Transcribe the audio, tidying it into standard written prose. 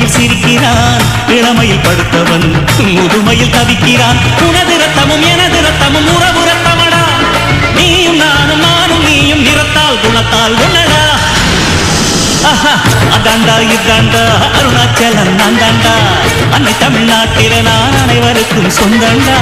இளமையில் சிரிக்கிறான், இளமையில் படுத்தவன் முதுமையில் தவிக்கிறான். உனது ரத்தமும் எனது ரத்தமும் உறவு ரத்தமடா. நீயும் நானும் நானும் நீயும் நிறத்தால் குணத்தால் ஒன்னடா. அதாண்டா இதாண்டா அருணாச்சலம் நான் தாண்டா. அன்னை தமிழ்நாட்டில நான் அனைவருக்கும் சொந்தண்டா.